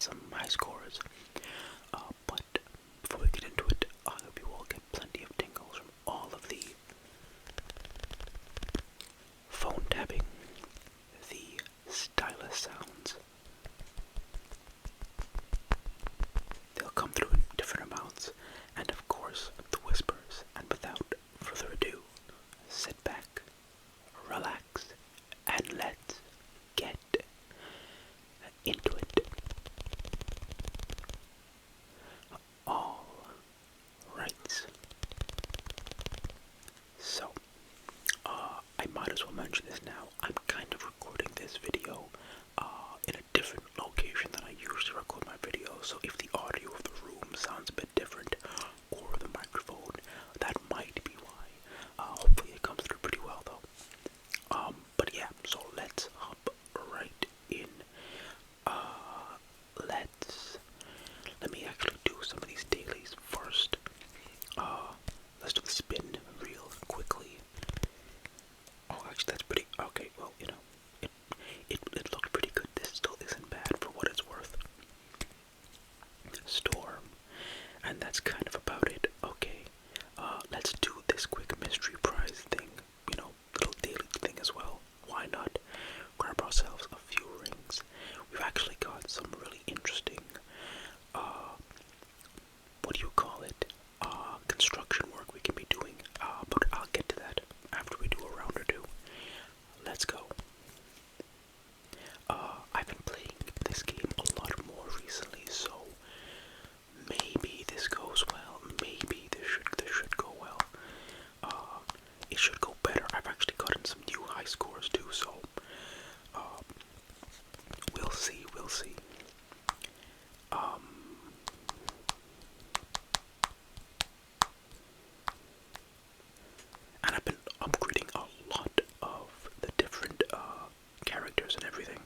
some high scores. But before we get into it, I hope you all get plenty of tingles from all of the phone tapping, the stylus sounds. They'll come through in different amounts, and of course, the whispers. And without further ado, sit back, relax, and let's get into it. All right. So, I might as well mention this now. I'm kind of recording this video in a different location than I usually record my videos. So if the audio of the room sounds a bit different, or the microphone, that might be why. Hopefully it comes through pretty well though. But yeah, so let's hop right in. Let me actually do some of these dailies first. Let's do the spin real quickly. Oh, actually that's pretty, okay, well, you know, it looked pretty good. This still isn't bad for what it's worth. Storm, and that's kind of about it. Okay, let's do this quick mystery prize thing, you know, little daily thing as well. Why not grab ourselves a few rings? We've actually got some really interesting, what do you call it, construction work we can be doing, but I'll get to that after we do a round or two. Let's go. I've been playing this game a lot more recently, so maybe this goes well, maybe this should go well. It should go better. I've actually gotten some new high scores too, so we'll see, we'll see. And I've been upgrading a lot of the different characters and everything.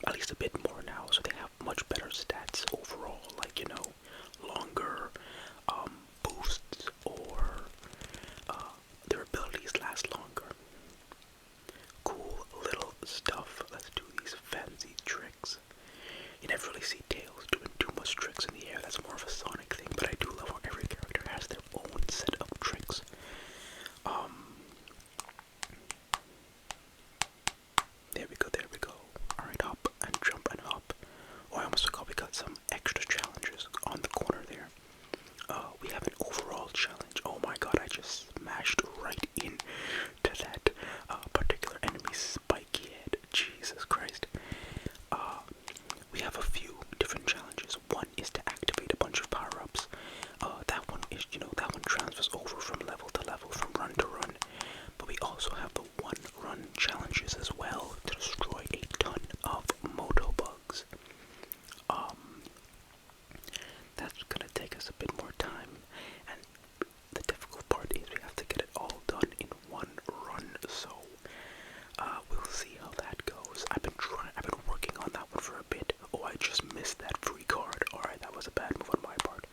At least a bit more now, so they have much better stats overall, like, you know, longer boosts, or their abilities last longer. Cool little stuff. Let's do these fancy tricks. You never really see Tails doing too much tricks in the air. That's more of a Sonic thing, but I do love how every character has their own set of tricks. There we go, there we go. Alright, hop and jump and hop. Oh, I almost forgot we got some extra challenges on the corner there. We have an overall challenge. Oh my god, I just smashed right in to that particular enemy spiky head. Jesus Christ. We have a few different challenges. One is to activate a bunch of power-ups. That one is, you know, that one transfers over from level to level, from run to run. But we also have the one-run challenges as well to destroy a ton of moto bugs. That's gonna take us a bit more time, and the difficult part is we have to get it all done in one run. So we'll see how that goes. I've been working on that one for a bit. Oh, I just missed that free card. Alright, that was a bad move on my part.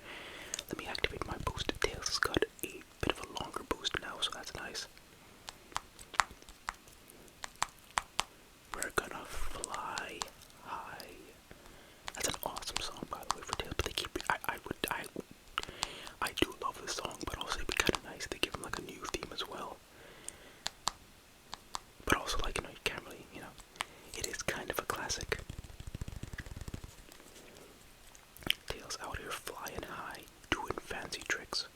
Let me activate my boost. Tails has got a bit of a longer boost now, so that's nice. We're gonna fly high. That's an awesome song, by the way, for Tails. But they keep, I do love this song, but also it'd be kind of nice if they give him like a new theme as well. But also, like, you know, you can't really, you know, it is kind of a classic. Tails out here flying high, doing fancy tricks.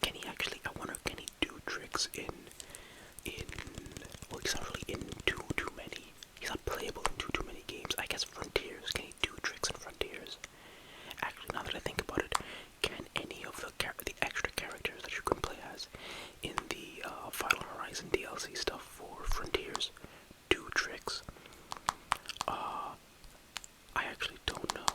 Can he actually, I wonder, can he do tricks in, well, he's not really in too many, he's not playable in too many games. I guess Frontiers, can he do tricks in Frontiers? Actually, now that I think about it, can any of the extra characters that you can play as in the Final Horizon DLC stuff for Frontiers do tricks? I actually don't know.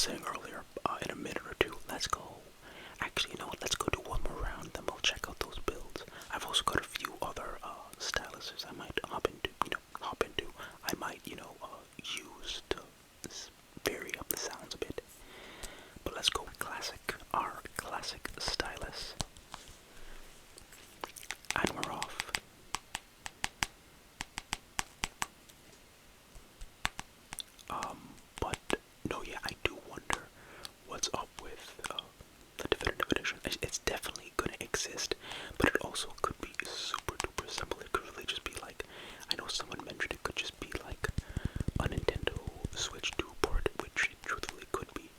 was saying earlier, in a minute or two, let's go. Actually, you know what? Let's go do one more round, then we'll check out those builds. I've also got a few other styluses I might hop into. I might, use to vary up the sounds a bit. But let's go with classic, our classic stylus. And we're off. But no, yeah, I do wonder what's up with the definitive edition. It's definitely gonna exist, but it also could be super duper simple. It could really just be like, I know someone mentioned it could just be like a Nintendo Switch 2 port, which it truthfully could be.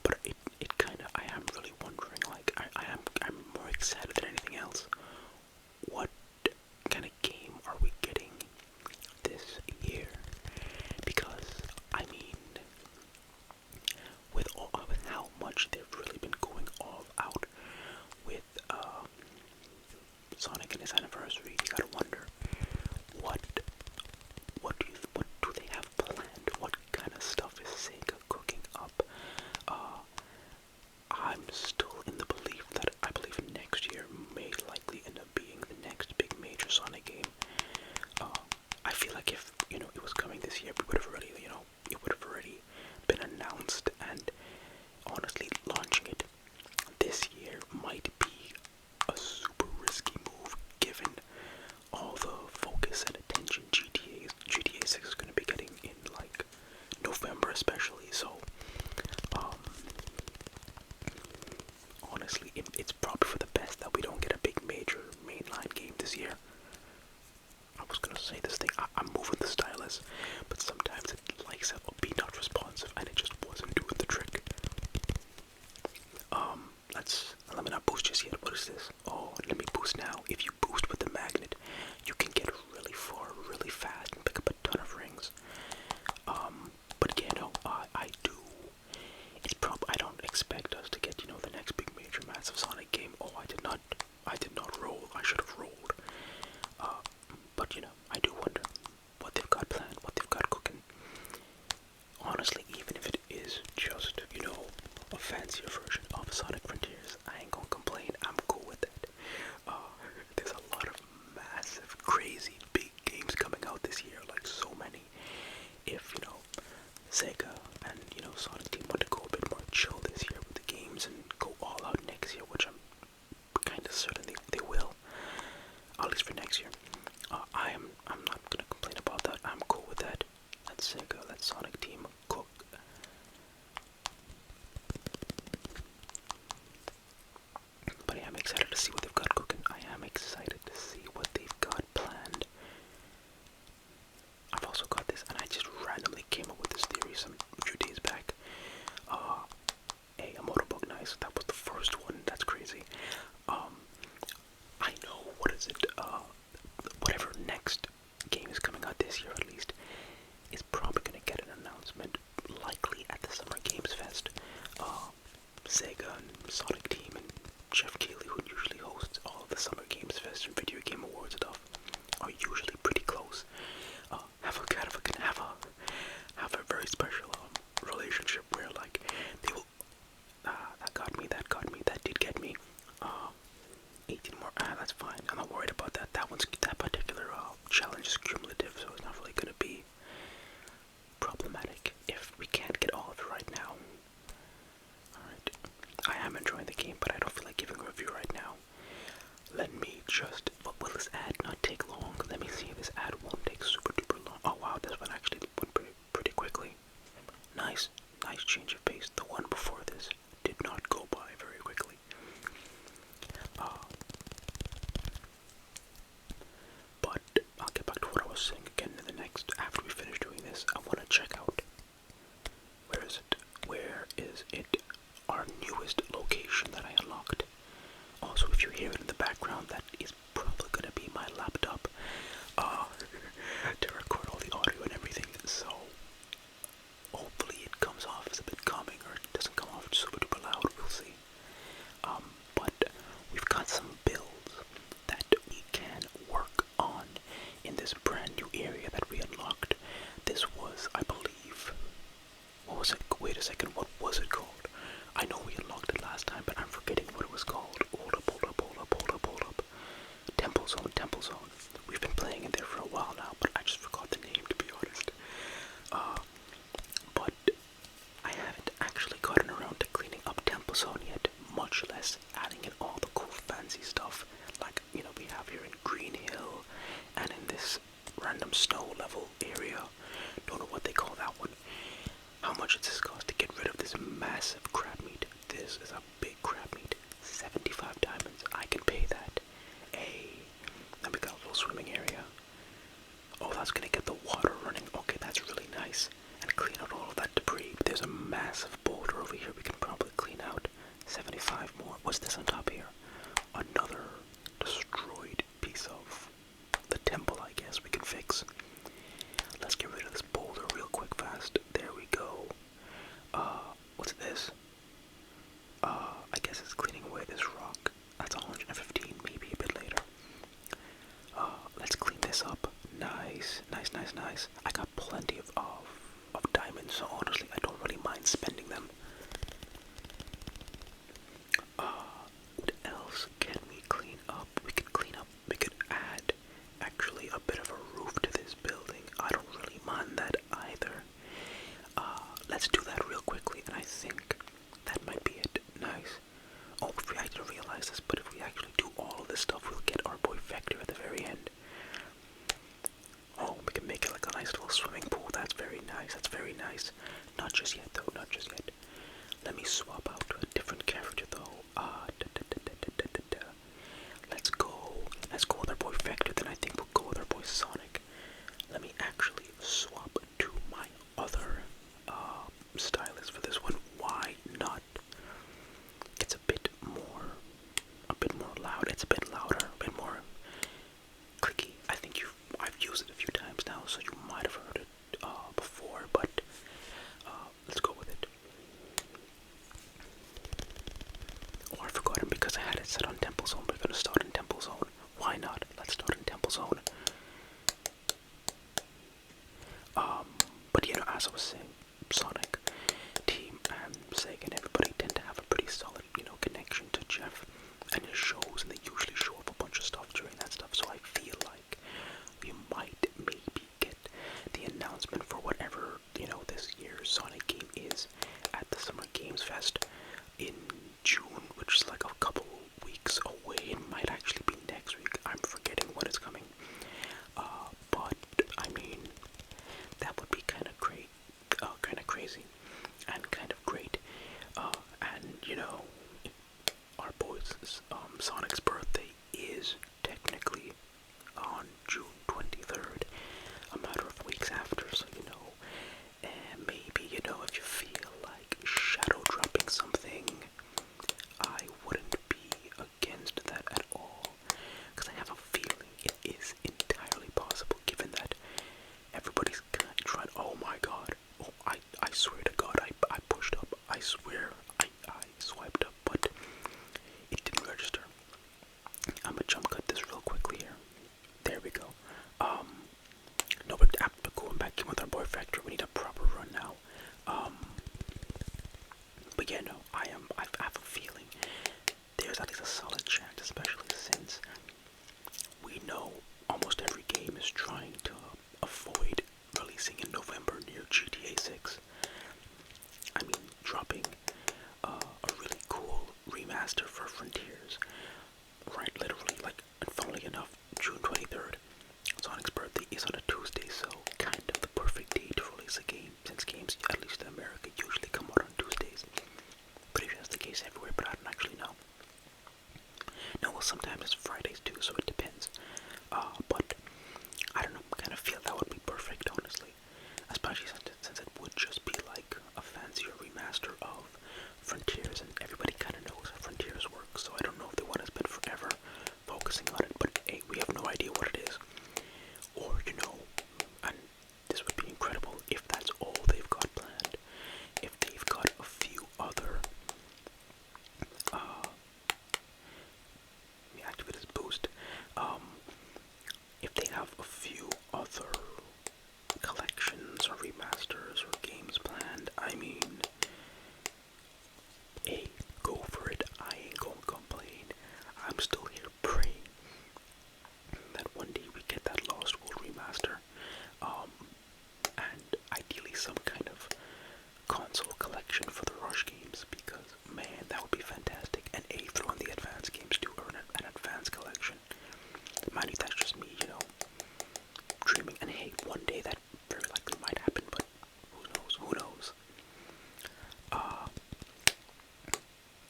But it kind of, I am really wondering, like, I'm more excited than anything else. What kind of game are we getting this year? Because, I mean, with how much they've really been going all out with Sonic and his anniversary, you gotta wonder what do they have planned? What kind of stuff is Sega cooking up? I'm still in the belief that I believe next year may likely end up being the next big major Sonic game. I feel like if it was coming this year, we would have already it would have already been announced, and honestly, launching it this year might be a super risky move given all the focus and attention GTA 6 is going to be getting in like November especially. So honestly, it's probably for the best that we don't get a big major mainline game this year. I was gonna say this thing, I'm moving the stylus, but sometimes snow level area. Don't know what they call that one. How much does this cost to get rid of this massive crab meat? This is a big crab meat. 75 diamonds. I can pay that. Hey, then we got a little swimming area. Oh, that's gonna get the water running. Okay, that's really nice. And clean out all of that debris. There's a massive boulder over here we can probably clean out. 75 more. What's this on top here? Another destroyed piece of the temple, I guess, we can fix. Let's get rid of this boulder real quick fast. There we go. What's this? I guess it's cleaning away this rock. That's 115, maybe a bit later. Let's clean this up. Nice, nice, nice, nice. I got plenty of diamonds, so honestly, I don't really mind spending them. What else can we clean up? We could add, actually, a bit of a roof to this building. I don't really mind that either. Let's do that real quickly, and I think that might be it. Nice. Oh, if we actually realize this, but if we actually do all of this stuff, we'll get our boy Vector at the very end. Oh, we can make it like a nice little swimming pool. That's very nice. That's very nice. Not just yet, though. Not just yet. Let me swap out to a different character, though. Let's go. Let's go with our boy Vector. Then I think we'll go with our boy Sonic. Let me actually swap to my other stylus for this one. Why not? It's a bit more loud. It's a bit louder, a bit more clicky. I think I've used it a few times now, so you might have heard it before, but let's go with it. Oh, I forgot him because I had it set on Temple Zone. We're gonna start in Temple Zone. Why not? Let's start in Temple Zone. But as I was saying, Sonic, Team, and SEGA and everybody tend to have a pretty solid, connection to Jeff and his shows, and they usually show up a bunch of stuff during that stuff, so I feel like we might maybe get the announcement for whatever, this year's Sonic game is at the Summer Games Fest in June, which is like a couple weeks away. It might actually be next week. I'm forgetting when it's coming. But, I mean, that would be kind of great, kind of crazy, and kind of great. And, our boy's Sonic's birthday is technically on June 23rd, a matter of weeks after, so and maybe, if you feel like shadow dropping something, I wouldn't be against that at all, because I have a feeling it is entirely possible, given that everybody's kind of trying. Oh my god, oh, I swear to god, I pushed up, I swear, I swiped up, but it didn't register. I'm gonna jump cut this real quickly here. There we go. No, but after going back in with our boy Vector, we need a proper run now. But yeah, no, I have a feeling there's at least a solid chance, especially since we know almost every game is trying to avoid releasing in November near GTA 6. I mean, dropping a really cool remaster for Frontiers, right, literally, like, and funnily enough, June 23rd, Sonic's birthday is on a Tuesday, so kind of the perfect day to release a game, since games, at least in America, usually come out on Tuesdays. Pretty sure that's the case everywhere, but I don't actually know. No, well, sometimes it's Fridays too, so it depends. But I don't know, kind of feel that would be perfect, honestly. Especially since it would just be like a fancier remaster of Frontiers, and everybody kind of knows how Frontiers works, so I don't know if they want to spend forever focusing on it, but hey, we have no idea what it is. Or, and this would be incredible if that's all they've got planned. If they've got a few other, let me activate this boost. If they have a few other collections or remasters or games planned, I mean, hey, go for it. I ain't gonna complain. I'm still here praying that one day we get that Lost World remaster, and ideally some kind of console collection for the Rush games, because man, that would be fantastic. And throw in the advanced games too, or an advanced collection. Mind you, that's just me, dreaming timing. And hey, one day that very likely might happen, but who knows? Who knows?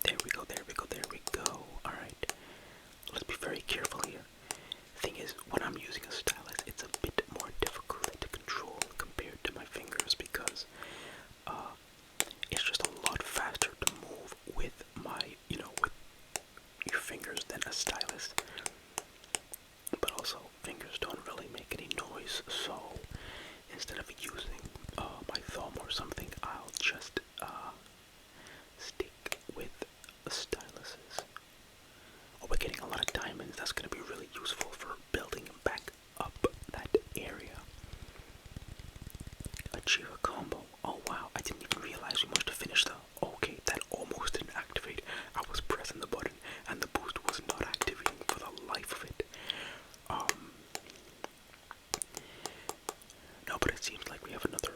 There we go. There we go. There we go. All right. Let's be very careful here. Thing is, when I'm using a stylus, it's a bit more difficult to control compared to my fingers because it's just a lot faster to move with my, with your fingers than a stylus. But also, fingers don't really make any noise, so instead of using my thumb or something, I'll just stick with the styluses. Oh, we're getting a lot of diamonds. That's going to be really useful for building back up that area. Achieve a combo. Oh wow, I didn't even realize we must have finished the... Okay, that almost didn't activate. I was pressing the button and the boost was not activating for the life of it. No, but it seems like we have another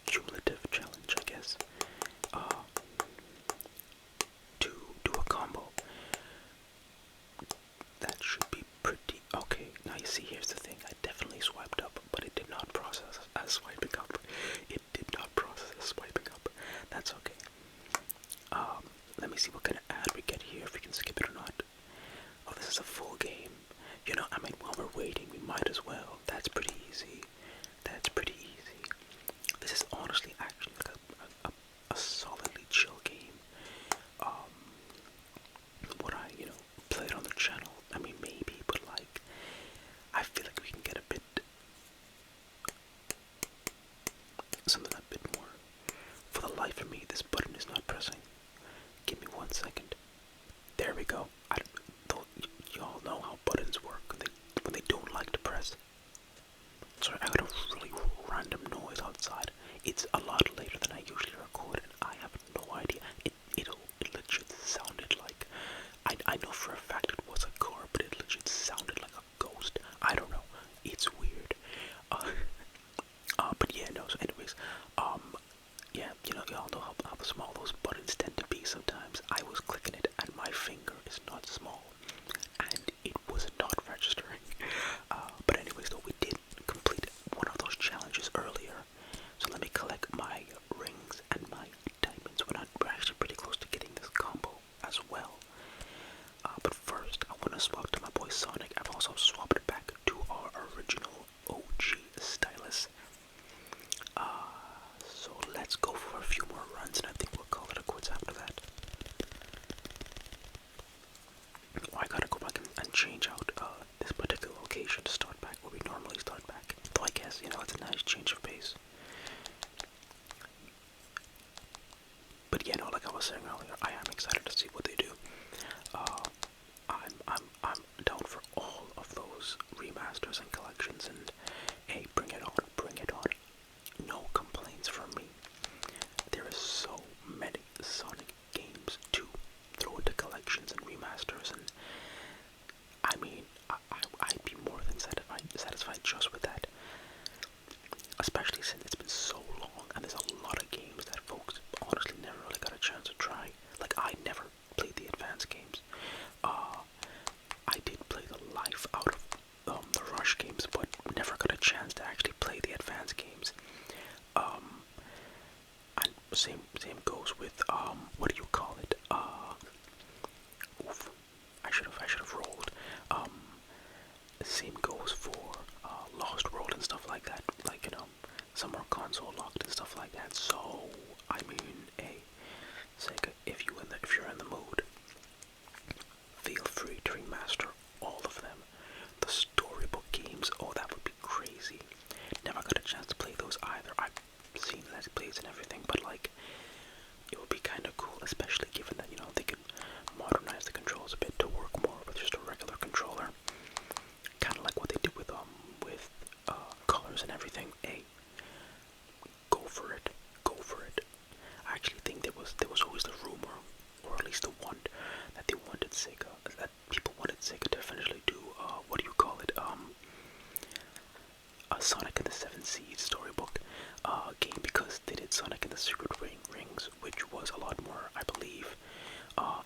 cumulative challenge, I guess. To do a combo. That should be pretty... Okay, now you see, here's the thing. I definitely swiped up, but it did not process as swiping up. It did not process as swiping up. That's okay. Let me see what kind of ad we get here, if we can skip it or not. Oh, this is a full game. I mean, while we're waiting, we might as well. That's pretty easy. That's pretty easy. This is honestly actually like a solidly chill game. Would I, play it on the channel? I mean, maybe, but like, I feel like we can get a bit, something a bit more. For the life of me, this button is not pressing. Give me 1 second. There we go. Y'all know how buttons work when they don't like to press. Sorry, I got a really random noise outside. It's a lot later than I usually record, and I have no idea. It legit sounded like... I know for a fact it was a car, but it legit sounded like a ghost. I don't know. It's weird. But yeah, no, so anyways, yeah, y'all know how small those buttons tend to be sometimes. I was clicking it, and my finger is not small, and it was not registering. But anyways, though, we did complete one of those challenges earlier, so let me collect my rings and my diamonds. We're actually pretty close to getting this combo as well. But first, I want to swap to my boy Sonic. I've also swapped back to our original OG Stylus. So let's go for a few more runs, and I think we'll call it a quits after that. Oh, I gotta go back and change out this particular location to start back where we normally start back. Though I guess, it's a nice change of pace. But yeah, no, like I was saying earlier, I am excited to see what they do. I'm down for all of those remasters and collections, and hey, bring it on, bring it on. No complaints from me. There are so many Sonic games to throw into collections and remasters, and I mean, I'd be more than satisfied just with that. Especially since it's been so long, and there's a lot of games that folks honestly never really got a chance to try. Like, I never played the advanced games. I did play the life out of the Rush games, but never got a chance to actually play the advanced games. And same goes with what do you call it? Oof, I should have rolled. Same goes for Lost World and stuff like that. Like, some are console locked and stuff like that. So I mean, hey, SEGA, if you're in the mood, feel free to remaster all of them. The storybook games, oh, that would be crazy. Never got a chance to play those either. I've seen Let's Plays and everything, but like, it would be kind of cool, especially given that, they could modernize the controls a bit to work more with just a regular controller. Kind of like what they did with colors and everything. Hey, go for it, go for it. I actually think there was always the rumor, or at least the one, that they wanted SEGA, that people wanted SEGA to eventually do, what do you call it, a Sonic and the Seven Seas storybook game, because they did Sonic and the Secret Rings, which was a lot more, I believe,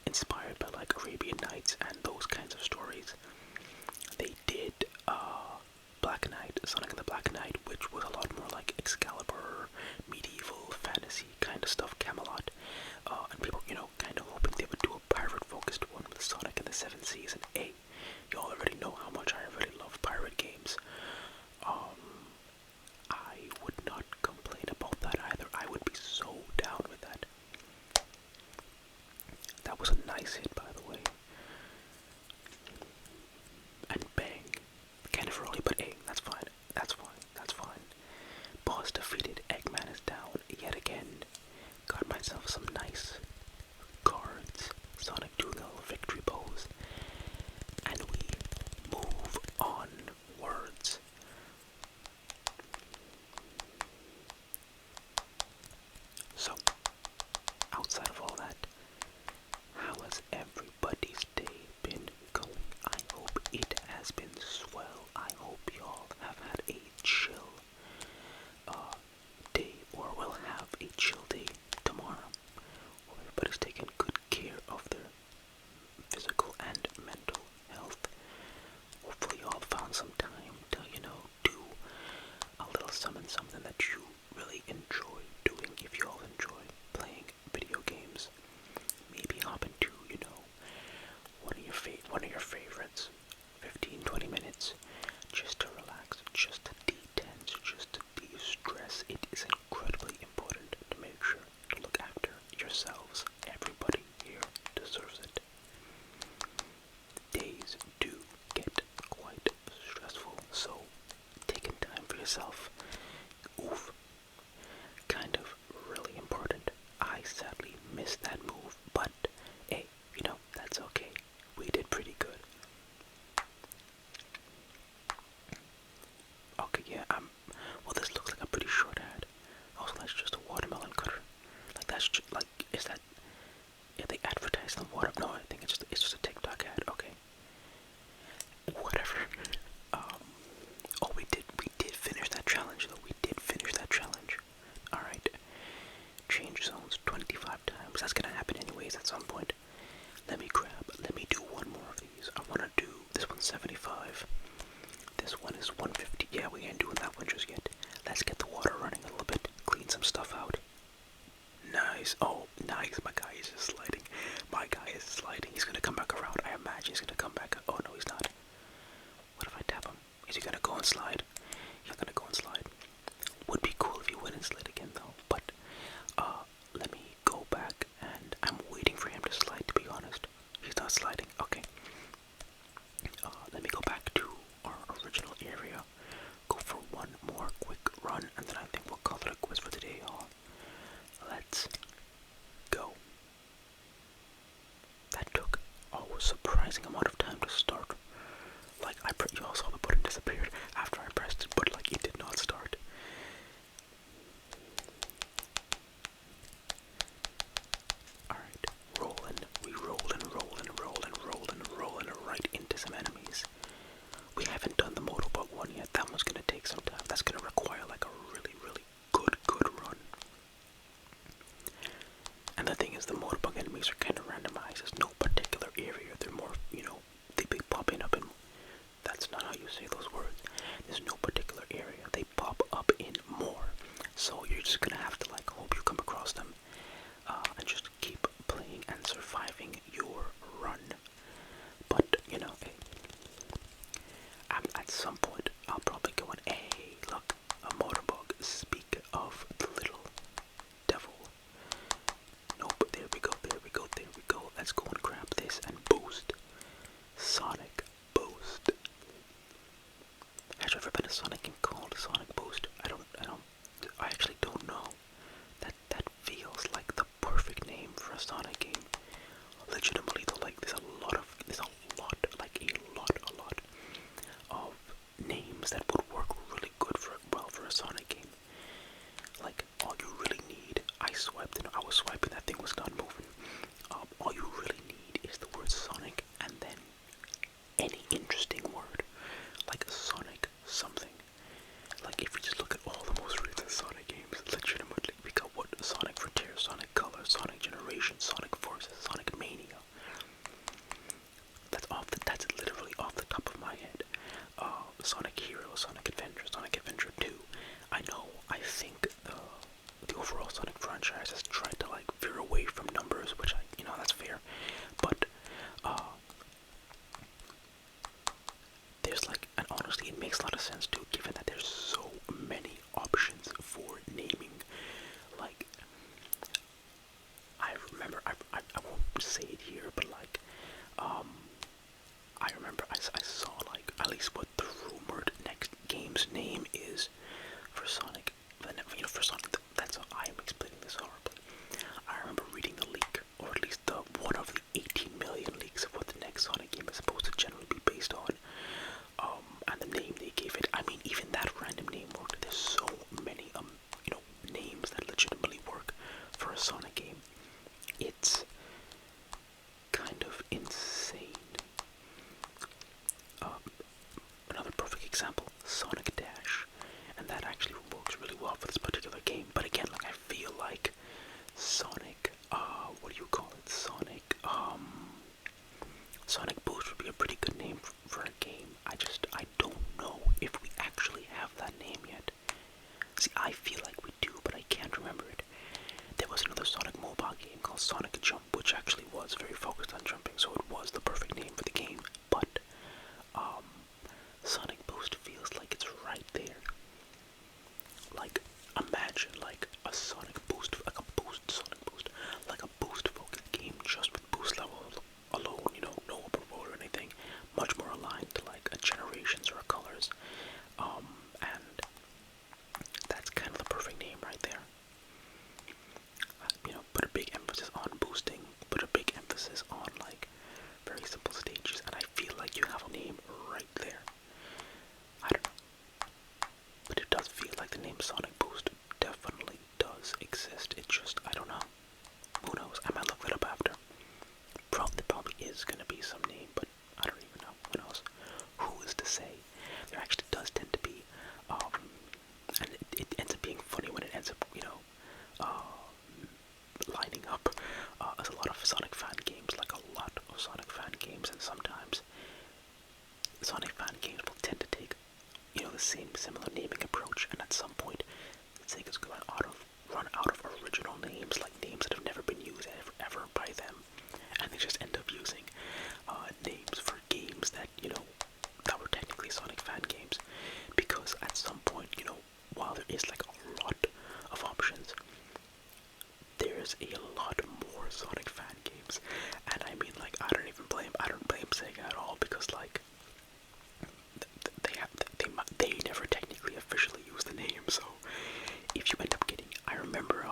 inspired by like Arabian Nights and those kinds of stories. They did Black Knight, Sonic and the Black Knight, which was a lot more like Excalibur, medieval, fantasy kind of stuff, Camelot. And people, kind of hoping they would do a pirate-focused one with Sonic and the Seven Seas. And hey, y'all already know how much I really love pirate games. I would not complain about that either. I would be so down with that. That was a nice hit, by the way. And bang. Kind of early, but hey, that's fine. That's fine. That's fine. Boss defeated. Eggman is down yet again. Got myself some nice cards. Sonic doing a little victory pose. And we move onwards. So, outside of all that, how has everybody's day been going? I hope it has been swell. I hope y'all have had a chill day, or will have a chill day tomorrow. Or everybody's taking good care of their physical and mental health. Hopefully y'all found some time to, do a little something that you really enjoy doing. If y'all enjoy playing video games, maybe hop into, one of your favorites, 15-20 minutes, just to relax, just to de-tense, just to de-stress. It is incredibly important to make sure to look after yourselves. Everybody here deserves it. Days do get quite stressful, so taking time for yourself, kind of really important. I sadly missed that move, but hey, that's okay. We did pretty good. Okay, yeah, well, this looks like a pretty short ad. Also, that's just a watermelon cutter. Like, that's just, like, is that, yeah, they advertise the water, no, I think it's just a TikTok ad, okay. Whatever. Oh, we did finish that challenge, though. We did finish that challenge. Alright. Change zones 25 times. That's gonna happen anyways at some point. Let me do one more of these. I wanna do, this one's 75. This one is 150. Yeah, we ain't doing that one just yet. Let's get the water running a little bit. Clean some stuff out. Nice. Oh, nice. My guy is just sliding. My guy is sliding. He's gonna come back around. I imagine he's gonna come back. Oh, no, he's not. What if I tap him? Is he gonna go and slide? He's gonna go and slide. Would be cool if he went and slid again, though. But, let me go back, and I'm waiting for him to slide, to be honest. He's not sliding. Okay. Let me go back to our original area. Go for one more quick run, and then I think we'll call it a quiz for today, y'all. Let's go. That took a surprising amount of time to start. Like, you all saw the button disappeared after I pressed it, but like, it did not start. Alright, we rolling right into some enemies. We haven't done the motorbug one yet. That one's gonna take some time. That's gonna require like a really, really good run. And the thing is, the motorbug enemies are kind of randomized. There's no particular area. They're more, they be popping up in, that's not how you say those words. There's no particular area. They pop up in more. So you're just gonna have to like hope you come across them, and just keep playing and surviving your run. But, at some point, I'll probably go and, hey, look, a motorbug. Speak of the little devil. Nope, there we go. Let's go and grab this and boost. Sonic Boost. Has there ever been a Sonic game called Sonic Boost? I actually don't know. That feels like the perfect name for a Sonic game. Legitimately though, like, there's a lot of names that would work really good for a Sonic game. Like, all you really need, I was swiping, that thing was not moving. All you really need is the word Sonic, and then any interesting word, like Sonic something. Like, if you just look at all the most recent Sonic games, legitimately, we got what? Sonic Frontier, Sonic Color, Sonic Generation, Sonic Forces, Sonic Mania. That's literally off the top of my head. Sonic Hero, Sonic See, I feel like we do, but I can't remember it. There was another Sonic mobile game called Sonic Jump, which actually was very focused on jumping, so it was the perfect name for the game. But Sonic Boost feels like it's right there. Like, imagine like a Sonic Boost, like a boost Sonic Boost, like a boost focused game just with boost levels alone, you know, no open world or anything, much more aligned to like a Generations or a Colors, and that's kind of the perfect name right there. You know, put a big emphasis on boosting, put a big emphasis on like very simple stages, and I feel like you have a name right there. I don't know, but it does feel like the name Sonic Boost definitely does exist. It just, I don't know. Who knows? I might look that up after. There probably is gonna be some name, but I don't even know. Who knows? Who is to say? There actually does tend to be, and it ends up being funny when it ends up, you know, lining up as a lot of Sonic fan games, like a lot of Sonic fan games, and sometimes Sonic fan games will tend to take, you know, the same similar naming approach, and at some point, Sega's going to run out of original names, like names that have never been used ever by them, and they just end up using names for games that, you know, that were technically Sonic fan games, because at some point, you know, while there is like a lot of options, there's a lot more Sonic fan games, and I mean, like, I don't blame Sega at all, because like they never technically officially use the name, so if you end up getting, I remember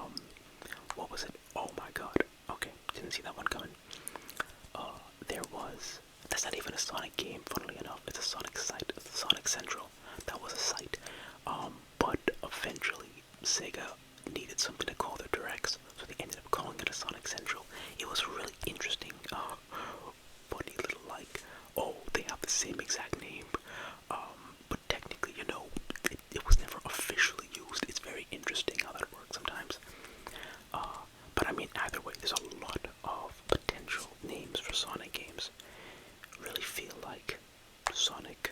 what was it? Oh my god, okay, didn't see that one coming. There was, that's not even a Sonic game, funnily enough, it's a Sonic site, Sonic Central. That was a site, but eventually Sega needed something to call their directs, so they ended up calling it a Sonic Central. It was really interesting, funny little like, oh, they have the same exact name, but technically, you know, it was never officially used. It's very interesting how that works sometimes. But I mean, either way, there's a lot of potential names for Sonic games. Really feel like Sonic,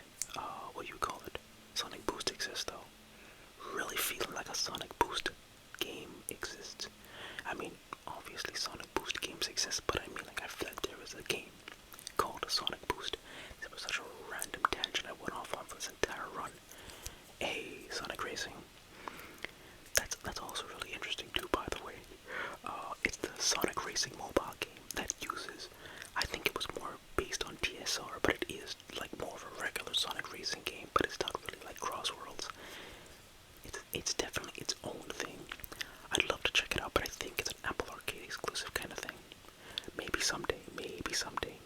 what do you call it? Sonic Boost exists though. Really feeling like a Sonic Boost game exists. I mean, obviously Sonic Boost games exist, but I mean, like, I feel like there is a game called Sonic Boost. This was such a random tangent I went off on for this entire run. Hey, Sonic Racing. That's also really interesting too, by the way. It's the Sonic Racing mobile game that uses, I think it was more based on TSR, but it is like more of a regular Sonic Racing game, but it's not really like Crossworlds. It's definitely its own thing. I'd love to check it out, but I think it's an Apple Arcade exclusive kind of thing. Maybe someday, maybe someday.